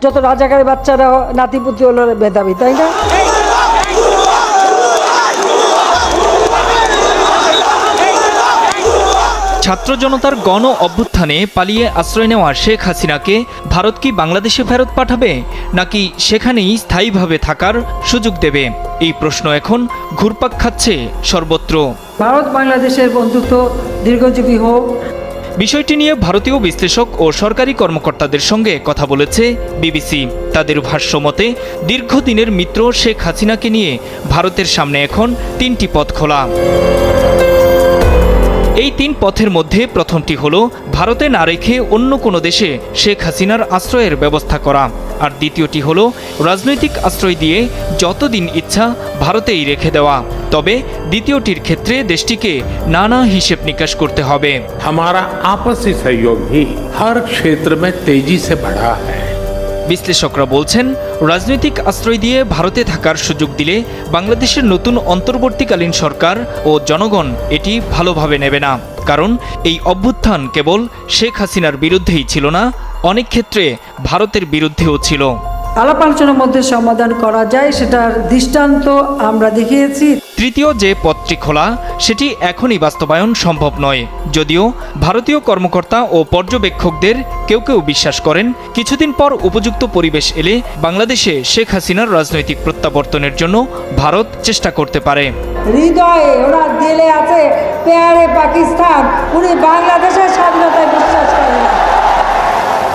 যত রাজাকারের বাচ্চারা নাতিপুতি হলো মেধাবী, তাই না? ছাত্র জনতার গণ অভ্যুত্থানে পালিয়ে আশ্রয় নেওয়া শেখ হাসিনাকে ভারত কি বাংলাদেশে ফেরত পাঠাবে, নাকি সেখানেই স্থায়ীভাবে থাকার সুযোগ দেবে? এই প্রশ্ন এখন ঘুরপাক খাচ্ছে সর্বত্র। ভারত বাংলাদেশের বন্ধুত্ব দীর্ঘজীবী হোক। বিষয়টি নিয়ে ভারতীয় বিশ্লেষক ও সরকারি কর্মকর্তাদের সঙ্গে কথা বলেছে বিবিসি। তাদের ভাষ্যমতে দীর্ঘদিনের মিত্র শেখ হাসিনাকে নিয়ে ভারতের সামনে এখন তিনটি পথ খোলা। এই তিন পথের মধ্যে প্রথমটি হলো ভারতে না রেখে অন্য কোনো দেশে শেখ হাসিনার আশ্রয়ের ব্যবস্থা করা, আর দ্বিতীয়টি হলো রাজনৈতিক আশ্রয় দিয়ে যতদিন ইচ্ছা ভারতেই রেখে দেওয়া। তবে দ্বিতীয়টির ক্ষেত্রে দেশটিকে নানা হিসেব নিকাশ করতে হবে। हमारा आपसी सहयोग भी हर क्षेत्र में तेजी से बढ़ा है। বিশ্লেষকরা বলছেন, রাজনৈতিক আশ্রয় দিয়ে ভারতে থাকার সুযোগ দিলে বাংলাদেশের নতুন অন্তর্বর্তীকালীন সরকার ও জনগণ এটি ভালোভাবে নেবে না। কারণ এই অভ্যুত্থান কেবল শেখ হাসিনার বিরুদ্ধেই ছিল না, অনেক ক্ষেত্রে ভারতের বিরুদ্ধেও ছিল। আলাপ আলোচনার মধ্যে সমাধান করা যায়, সেটার দৃষ্টান্ত আমরা দেখিয়েছি। তৃতীয় যে পথটি খোলা, সেটি এখনই বাস্তবায়ন সম্ভব নয়। যদিও ভারতীয় কর্মকর্তা ও পর্যবেক্ষকদের কেউ কেউ বিশ্বাস করেন, কিছুদিন পর উপযুক্ত পরিবেশ এলে বাংলাদেশে শেখ হাসিনার রাজনৈতিক প্রত্যাবর্তনের জন্য ভারত চেষ্টা করতে পারে। হৃদয়ে ওনার দিলে আছে প্যারে পাকিস্তান, উনি বাংলাদেশের স্বাধীনতায় বিশ্বাস করেন না।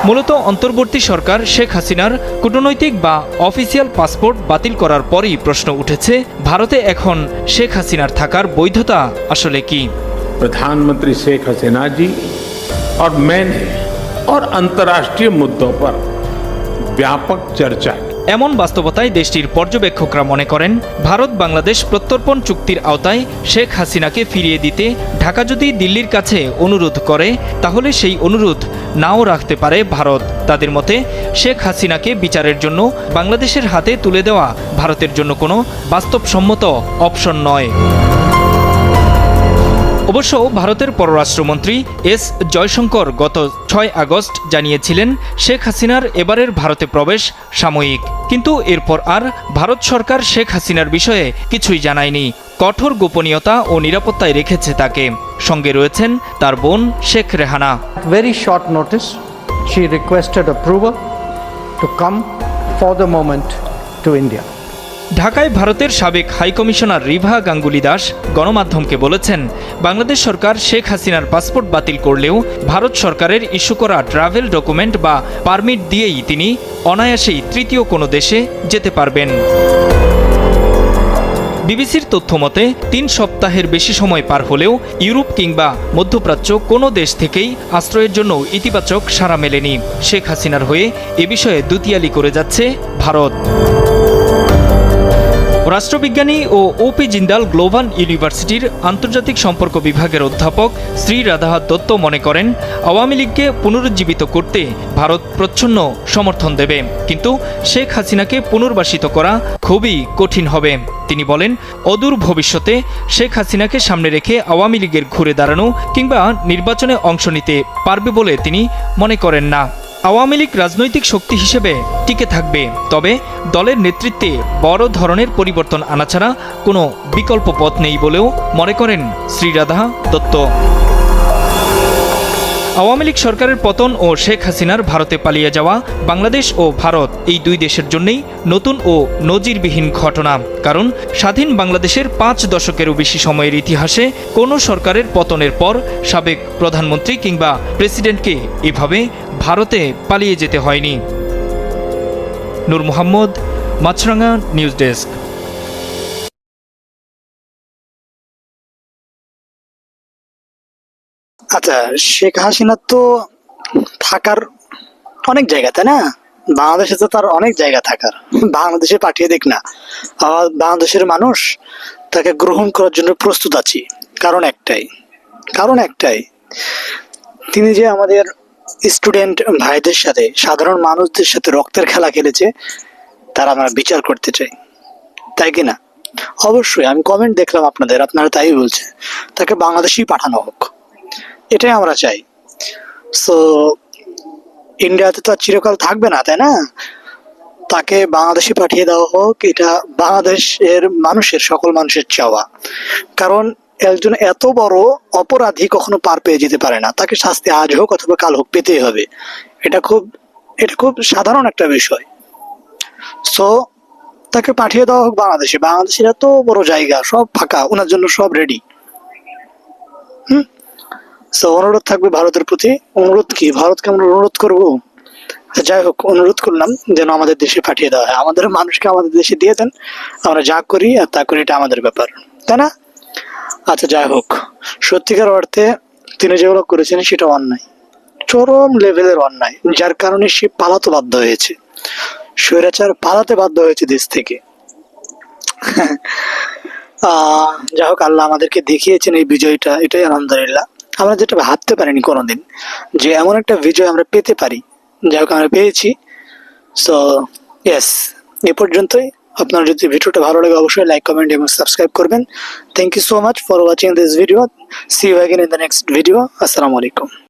মূলত অন্তর্বর্তী সরকার শেখ হাসিনার কূটনৈতিক বা অফিসিয়াল পাসপোর্ট বাতিল করার পরই প্রশ্ন উঠেছে, ভারতে এখন শেখ হাসিনার থাকার বৈধতা আসলে কি? प्रधानमंत्री शेख हसीना जी और मैंने और अंतर्राष्ट्रीय मुद्दों पर व्यापक चर्चा की। এমন বাস্তবতায় দেশটির পর্যবেক্ষকরা মনে করেন, ভারত বাংলাদেশ প্রত্যর্পণ চুক্তির আওতায় শেখ হাসিনাকে ফিরিয়ে দিতে ঢাকা যদি দিল্লির কাছে অনুরোধ করে, তাহলে সেই অনুরোধ নাও রাখতে পারে ভারত। তাদের মতে শেখ হাসিনাকে বিচারের জন্য বাংলাদেশের হাতে তুলে দেওয়া ভারতের জন্য কোনো বাস্তবসম্মত অপশন নয়। অবশ্য ভারতের পররাষ্ট্রমন্ত্রী এস জয়শঙ্কর গত 6 আগস্ট জানিয়েছিলেন, শেখ হাসিনার এবারের ভারতে প্রবেশ সাময়িক। কিন্তু এরপর আর ভারত সরকার শেখ হাসিনার বিষয়ে কিছুই জানায়নি, কঠোর গোপনীয়তা ও নিরাপত্তায় রেখেছে তাকে। সঙ্গে রয়েছেন তার বোন Sheikh Rehana. Very short notice, she requested approval to come for the moment to India. ঢাকায় ভারতের সাবেক হাইকমিশনার রিভা গাঙ্গুলি দাস গণমাধ্যমকে বলেছেন, বাংলাদেশ সরকার শেখ হাসিনার পাসপোর্ট বাতিল করলেও ভারত সরকারের ইস্যু করা ট্রাভেল ডকুমেন্ট বা পারমিট দিয়েই তিনি অনায়াসেই তৃতীয় কোনো দেশে যেতে পারবেন। বিবিসির তথ্য মতে 3 সপ্তাহের বেশি সময় পার হলেও ইউরোপ কিংবা মধ্যপ্রাচ্য কোনো দেশ থেকেই আশ্রয়ের জন্য ইতিবাচক সাড়া মেলেনি। শেখ হাসিনার হয়ে এ বিষয়ে দুতিয়ালি করে যাচ্ছে ভারত। রাষ্ট্রবিজ্ঞানী ও ওপি জিন্দাল গ্লোবাল ইউনিভার্সিটির আন্তর্জাতিক সম্পর্ক বিভাগের অধ্যাপক শ্রী রাধা দত্ত মনে করেন, আওয়ামী লীগকে পুনরুজ্জীবিত করতে ভারত প্রচ্ছন্ন সমর্থন দেবে, কিন্তু শেখ হাসিনাকে পুনর্বাসিত করা খুবই কঠিন হবে। তিনি বলেন, অদূর ভবিষ্যতে শেখ হাসিনাকে সামনে রেখে আওয়ামী লীগের ঘুরে দাঁড়ানো কিংবা নির্বাচনে অংশ নিতে পারবে বলে তিনি মনে করেন না। আওয়ামী লীগ রাজনৈতিক শক্তি হিসেবে টিকে থাকবে, তবে দলের নেতৃত্বে বড় ধরনের পরিবর্তন আনা ছাড়া কোনো বিকল্প পথ নেই বলেও মনে করেন শ্রী রাধা দত্ত। আওয়ামী লীগ সরকারের পতন ও শেখ হাসিনার ভারতে পালিয়ে যাওয়া বাংলাদেশ ও ভারত এই দুই দেশের জন্যই নতুন ও নজিরবিহীন ঘটনা। কারণ স্বাধীন বাংলাদেশের 5 দশকেরও বেশি সময়ের ইতিহাসে কোনো সরকারের পতনের পর সাবেক প্রধানমন্ত্রী কিংবা প্রেসিডেন্টকে এভাবে ভারতে পালিয়ে যেতে হয়নি। নূর মোহাম্মদ, মাছরাঙা নিউজ ডেস্ক। আচ্ছা, শেখ হাসিনা তো থাকার অনেক জায়গা, তাই না? বাংলাদেশে তো তার অনেক জায়গা থাকার, বাংলাদেশে পাঠিয়ে দেখ না, বাংলাদেশের মানুষ তাকে গ্রহণ করার জন্য প্রস্তুত আছি। কারণ একটাই, তিনি যে আমাদের স্টুডেন্ট ভাইদের সাথে, সাধারণ মানুষদের সাথে রক্তের খেলা খেলেছে, তার আমরা বিচার করতে চাই, তাই কি না? অবশ্যই আমি কমেন্ট দেখলাম আপনারা তাই বলছে, তাকে বাংলাদেশেই পাঠানো হোক, এটাই আমরা চাই। সো ইন্ডিয়াতে তো আর চিরকাল থাকবে না, তাই না? তাকে বাংলাদেশে পাঠিয়ে দেওয়া হোক, এটা বাংলাদেশের মানুষের, সকল মানুষের চাওয়া। কারণ একজন এত বড় অপরাধী কখনো পার পেয়ে যেতে পারে না, তাকে শাস্তি আজ হোক অথবা কাল হোক পেতেই হবে। এটা খুব সাধারণ একটা বিষয়। সো তাকে পাঠিয়ে দেওয়া হোক বাংলাদেশে। বাংলাদেশের এত বড় জায়গা, সব ফাঁকা, ওনার জন্য সব রেডি। সো অনুরোধ থাকবে ভারতের প্রতি। অনুরোধ কি, ভারতকে আমরা অনুরোধ করবো? যাই হোক, অনুরোধ করলাম যেন আমাদের দেশে পাঠিয়ে দেওয়া হয়। আমাদের মানুষকে আমাদের দেশে দিয়ে দেন, আমরা যা করি আর তা করি, এটা আমাদের ব্যাপার, তাই না? আচ্ছা, যাই হোক, সত্যিকার অর্থে তিনি যেগুলো করেছেন সেটা অন্যায়, চরম লেভেলের অন্যায়, যার কারণে সে পালাতে বাধ্য হয়েছে। স্বৈরাচার পালাতে বাধ্য হয়েছে দেশ থেকে। যাই হোক, আল্লাহ আমাদেরকে দেখিয়েছেন এই বিজয়টা, এটাই আলহামদুলিল্লাহ। আমরা যেটা ভাবতে পারিনি কোনোদিন যে এমন একটা বিজয় আমরা পেতে পারি, যাই হোক আমরা পেয়েছি। সো ইয়েস, এ পর্যন্তই। আপনার যদি ভিডিওটা ভালো লাগে অবশ্যই লাইক, কমেন্ট এবং সাবস্ক্রাইব করবেন। Thank you so much for watching this video. See you again in the next video. আসসালামু আলাইকুম।